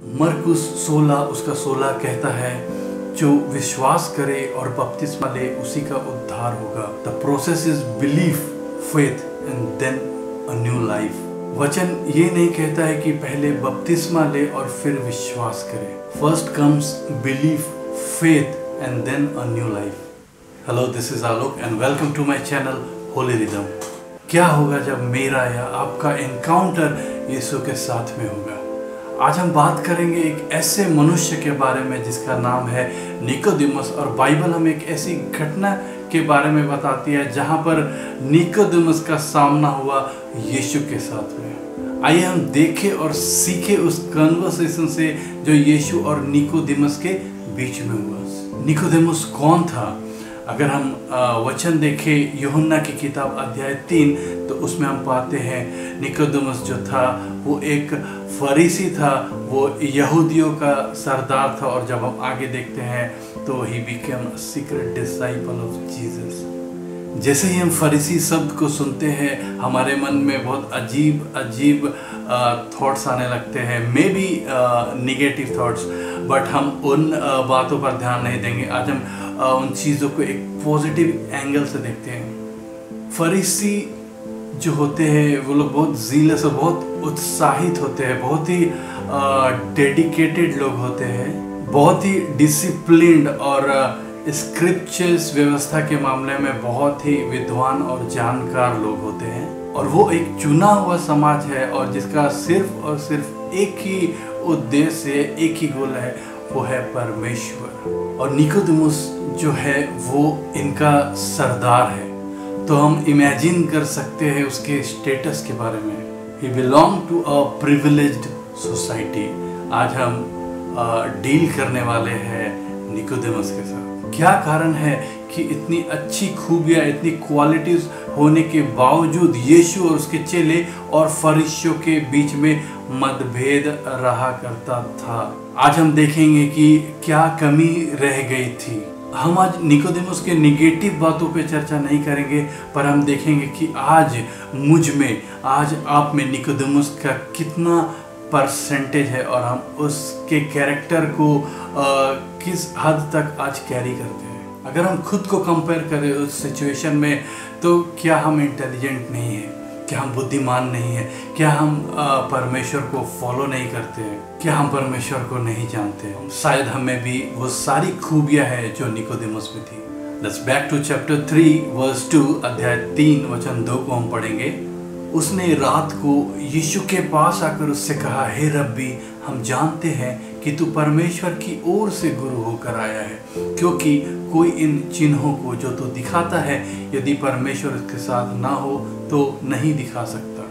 मरकुस 16 उसका 16 कहता है, जो विश्वास करे और बपतिस्मा ले उसी का उद्धार होगा। The process is belief, faith and then a new life. वचन ये नहीं कहता है कि पहले बपतिस्मा ले और फिर विश्वास करे। First comes belief, faith and then a new life. Hello, this is Alok and welcome to my channel Holy Rhythm. क्या होगा जब मेरा या आपका एनकाउंटर यीशु के साथ में होगा? आज हम बात करेंगे एक ऐसे मनुष्य के बारे में जिसका नाम है निकोदेमुस, और बाइबल हमें एक ऐसी घटना के बारे में बताती है जहां पर निकोदेमुस का सामना हुआ यीशु के साथ में। आइए हम देखें और सीखें उस कन्वर्सेशन से जो यीशु और निकोदेमुस के बीच में हुआ। निकोदेमुस कौन था? अगर हम वचन देखें यूहन्ना की किताब अध्याय 3, तो उसमें हम पाते हैं निकोदेमुस जो था वो एक फरीसी था, वो यहूदियों का सरदार था। और जब हम आगे देखते हैं तो he became a secret disciple of Jesus. जैसे ही हम फरीसी शब्द को सुनते हैं हमारे मन में बहुत अजीब थॉट्स आने लगते हैं, may be negative thoughts, but हम उन बातों पर ध्यान नहीं देंगे। आज हम उन चीज़ों को एक पॉजिटिव एंगल से देखते हैं। फरीसी जो होते हैं वो लोग बहुत ज़ीलस और बहुत उत्साहित होते हैं, बहुत ही डेडिकेटेड लोग होते हैं, बहुत ही डिसिप्लिन्ड और स्क्रिप्चर्स व्यवस्था के मामले में बहुत ही विद्वान और जानकार लोग होते हैं। और वो एक चुना हुआ समाज है और जिसका सिर्फ और सिर्फ एक ही उद्देश्य है, एक ही गोल है, वो है परमेश्वर। और निकोदेमुस जो है वो इनका सरदार है। तो हम इमेजिन कर सकते हैं उसके स्टेटस के बारे में। He belong to a privileged society. आज हम डील करने वाले हैं निकोदेमुस के साथ। क्या कारण है कि इतनी अच्छी खूबियाँ, इतनी क्वालिटीज होने के बावजूद यीशु और उसके चेले और फरीसियों के बीच में मतभेद रहा करता था? आज हम देखेंगे कि क्या कमी रह गई थी। हम आज निकोदेमुस के निगेटिव बातों पे चर्चा नहीं करेंगे, पर हम देखेंगे कि आज मुझ में, आज आप में निकोदेमुस का कितना परसेंटेज है और हम उसके कैरेक्टर को किस हद तक आज कैरी करते हैं। अगर हम खुद को कंपेयर करें उस सिचुएशन में, तो क्या हम इंटेलिजेंट नहीं हैं? क्या हम बुद्धिमान नहीं हैं? क्या हम परमेश्वर को फॉलो नहीं करते हैं? क्या हम परमेश्वर को नहीं जानते हैं? शायद हमें भी वो सारी खूबियाँ हैं जो निकोदेमुस में थी। Let's back to chapter 3 verse 2, अध्याय 3 वचन 2 को हम पढ़ेंगे। उसने रात को यीशु के पास आकर उससे कहा, हे रब्बी, हम जानते हैं कि तू परमेश्वर की ओर से गुरु होकर आया है, क्योंकि कोई इन चिन्हों को जो तू दिखाता है, यदि परमेश्वर उसके साथ ना हो तो नहीं दिखा सकता।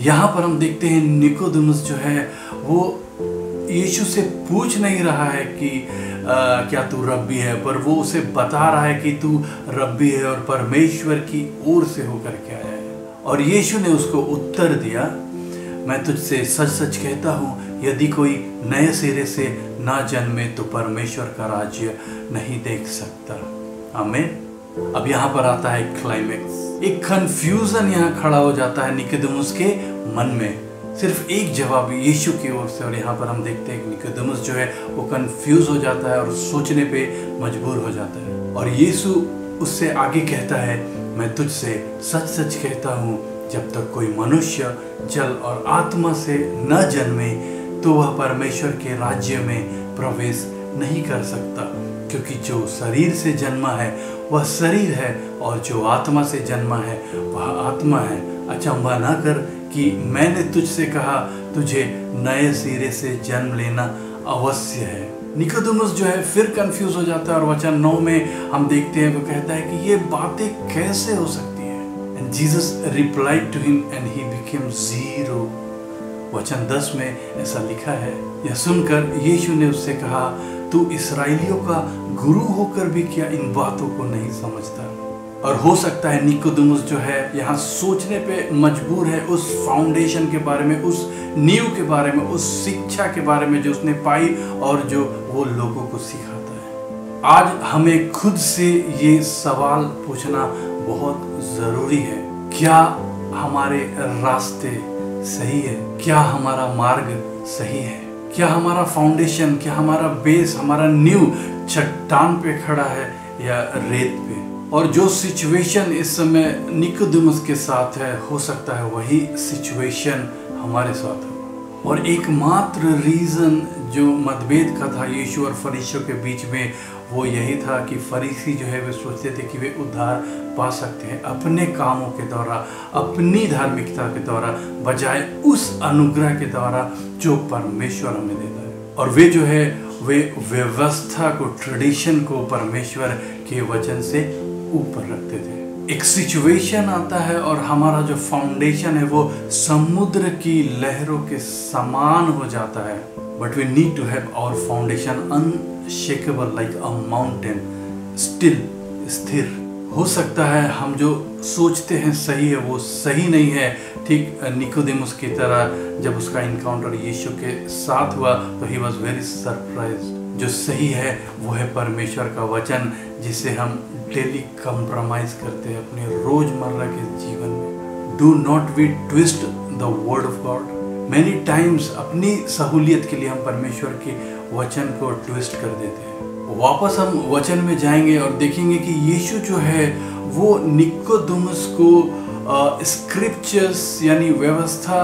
यहाँ पर हम देखते हैं निकोदेमुस जो है वो यीशु से पूछ नहीं रहा है कि क्या तू रब्बी है, पर वो उसे बता रहा है कि तू रब्बी है और परमेश्वर की ओर से होकर के आया है। और यीशु ने उसको उत्तर दिया, मैं तुझसे सच सच कहता हूँ, यदि कोई नए सिरे से ना जन्मे तो परमेश्वर का राज्य नहीं देख सकता। आमीन। अब यहाँ पर आता है क्लाइमेक्स। एक कंफ्यूजन यहाँ खड़ा हो जाता है निकोदेमुस के मन में। सिर्फ एक जवाब यीशु की ओर से, और यहाँ पर हम देखते हैं कि निकोदेमुस जो है वो कंफ्यूज हो जाता है और सोचने पे मजबूर हो जाता है। और यीशु उससे आगे कहता है, मैं तुझसे सच सच कहता हूँ, जब तक कोई मनुष्य जल और आत्मा से न जन्मे तो वह परमेश्वर के राज्य में प्रवेश नहीं कर सकता। क्योंकि जो शरीर से जन्मा है वह शरीर है, और जो आत्मा से जन्मा है वह आत्मा है। अचंभा न कर कि मैंने तुझसे कहा, तुझे नए सिरे से जन्म लेना अवश्य है। निकोदेमुस जो है फिर कंफ्यूज हो जाता है और वचन 9 में हम देखते हैं वो कहता है कि ये बातें कैसे हो सकती है। And Jesus replied to him and he became zero. वचन 10 में ऐसा लिखा है। यह सुनकर यीशु ने उससे कहा, तू इसराइलियों का गुरु होकर भी क्या इन बातों को नहीं समझता? और हो सकता है निकोदेमुस जो है यहाँ सोचने पे मजबूर है उस फाउंडेशन के बारे में, उस नींव के बारे में, उस शिक्षा के बारे में जो उसने पाई और जो वो लोगों को सिखाता है। आज हमें खुद से ये सवाल पूछना बहुत ज़रूरी है, क्या हमारे रास्ते सही है? क्या हमारा मार्ग सही है? क्या हमारा फाउंडेशन, क्या हमारा बेस, हमारा नींव चट्टान पे खड़ा है या रेत पे? और जो सिचुएशन इस समय निकोदेमुस के साथ है, हो सकता है वही सिचुएशन हमारे साथ हो। और एकमात्र रीज़न जो मतभेद का था यीशु और फरीसियों के बीच में, वो यही था कि फरीसी जो है वे सोचते थे कि वे उद्धार पा सकते हैं अपने कामों के द्वारा, अपनी धार्मिकता के द्वारा, बजाय उस अनुग्रह के द्वारा जो परमेश्वर हमें देता है। और वे जो है वे व्यवस्था को, ट्रेडिशन को परमेश्वर के वचन से ऊपर रखते थे। एक सिचुएशन आता है और हमारा जो फाउंडेशन है वो समुद्र की लहरों के समान हो जाता है, but we need to have our foundation unshakeable like a mountain, still, स्थिर। हो सकता है हम जो सोचते हैं सही है वो सही नहीं है। ठीक निकोदेमुस की तरह जब उसका इनकाउंटर यीशु के साथ हुआ तो ही वॉज वेरी सरप्राइज्ड। जो सही है वो है परमेश्वर का वचन, जिसे हम डेली कंप्रोमाइज करते हैं अपने रोजमर्रा के जीवन में। Do not be twist the word of God. Many times अपनी सहूलियत के लिए हम परमेश्वर के वचन को ट्विस्ट कर देते हैं। वापस हम वचन में जाएंगे और देखेंगे कि यीशु जो है वो निकोदेमुस को स्क्रिप्चर्स यानी व्यवस्था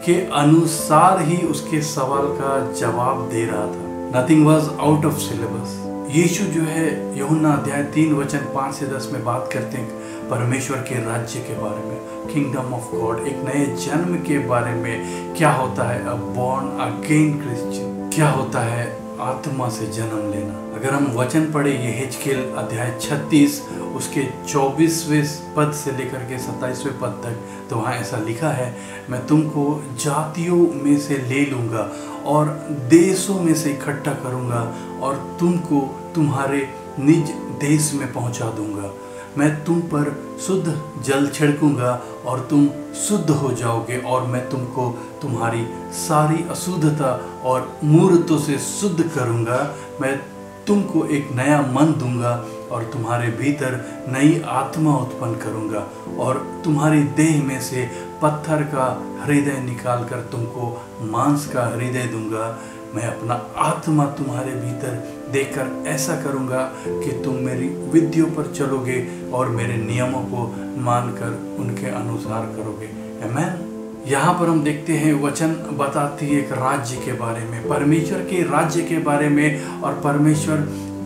के अनुसार ही उसके सवाल का जवाब दे रहा था। Nothing was out of syllabus. यीशु जो है यूहन्ना अध्याय 3 वचन 5 से 10 में बात करते हैं परमेश्वर के राज्य के बारे में, किंगडम ऑफ गॉड, एक नए जन्म के बारे में। क्या होता है अ बॉर्न अगेन क्रिश्चियन, क्या होता है आत्मा से जन्म लेना। अगर हम वचन पढ़े यहेजकेल अध्याय 36 उसके 24वें पद से लेकर के 27वें पद तक, तो वहाँ ऐसा लिखा है, मैं तुमको जातियों में से ले लूँगा और देशों में से इकट्ठा करूँगा और तुमको तुम्हारे निज देश में पहुँचा दूँगा। मैं तुम पर शुद्ध जल छिड़कूँगा और तुम शुद्ध हो जाओगे और मैं तुमको तुम्हारी सारी अशुद्धता और मूर्तों से शुद्ध करूँगा। मैं तुमको एक नया मन दूंगा और तुम्हारे भीतर नई आत्मा उत्पन्न करूंगा और तुम्हारी देह में से पत्थर का हृदय निकाल कर तुमको मांस का हृदय दूंगा। मैं अपना आत्मा तुम्हारे भीतर देकर ऐसा करूंगा कि तुम मेरी विधियों पर चलोगे और मेरे नियमों को मानकर उनके अनुसार करोगे। आमीन। यहाँ पर हम देखते हैं वचन बताती है एक राज्य के बारे में, परमेश्वर के राज्य के बारे में, और परमेश्वर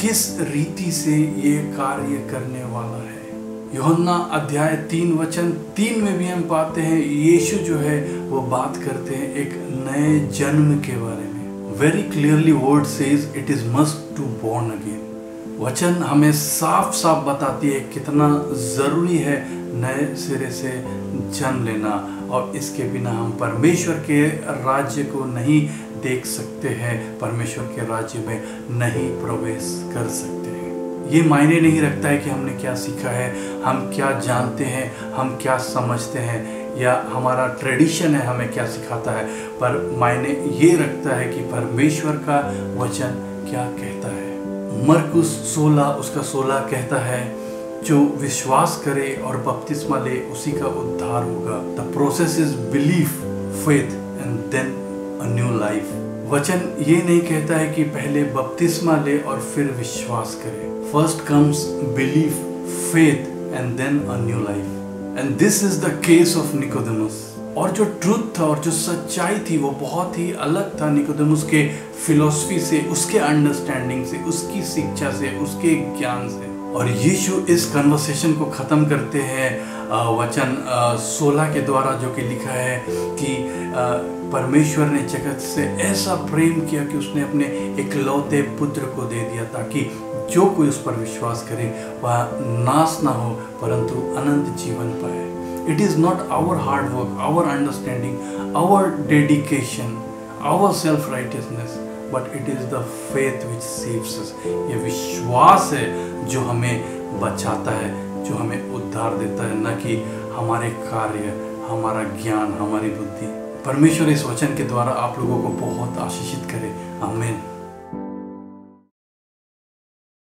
किस रीति से ये कार्य करने वाला है। यूहन्ना अध्याय 3 वचन 3 में भी हम पाते हैं यीशु जो है वो बात करते हैं एक नए जन्म के बारे में। Very clearly word says it is must to born again. वचन हमें साफ साफ बताती है कितना ज़रूरी है नए सिरे से जन्म लेना, और इसके बिना हम परमेश्वर के राज्य को नहीं देख सकते हैं, परमेश्वर के राज्य में नहीं प्रवेश कर सकते हैं। ये मायने नहीं रखता है कि हमने क्या सीखा है, हम क्या जानते हैं, हम क्या समझते हैं, या हमारा ट्रेडिशन है हमें क्या सिखाता है, पर मायने ये रखता है कि परमेश्वर का वचन क्या कहता है। मरकुस 16 उसका 16 कहता है, जो विश्वास करे और बपतिस्मा ले उसी का उद्धार होगा। The process is belief, faith and then a new life. वचन ये नहीं कहता है कि पहले बपतिस्मा ले और फिर विश्वास करे। First comes belief, faith and then a new life. And this is the case of Nicodemus. और जो ट्रूथ था और जो सच्चाई थी वो बहुत ही अलग था निकोदेमुस के फिलॉसफी से, उसके अंडरस्टैंडिंग से, उसकी शिक्षा से, उसके ज्ञान से। और यीशु इस कन्वर्सेशन को ख़त्म करते हैं वचन 16 के द्वारा, जो कि लिखा है कि परमेश्वर ने जगत से ऐसा प्रेम किया कि उसने अपने इकलौते पुत्र को दे दिया, ताकि जो कोई उस पर विश्वास करे वह नाश ना हो परंतु अनंत जीवन पाए। It is not our hard work, our understanding, our dedication, our self-righteousness, but it is the faith which saves us. ये विश्वास है जो हमें बचाता है, जो हमें उद्धार देता है, न कि हमारे कार्य, हमारा ज्ञान, हमारी बुद्धि। परमेश्वर इस वचन के द्वारा आप लोगों को बहुत आशीषित करे। आमीन।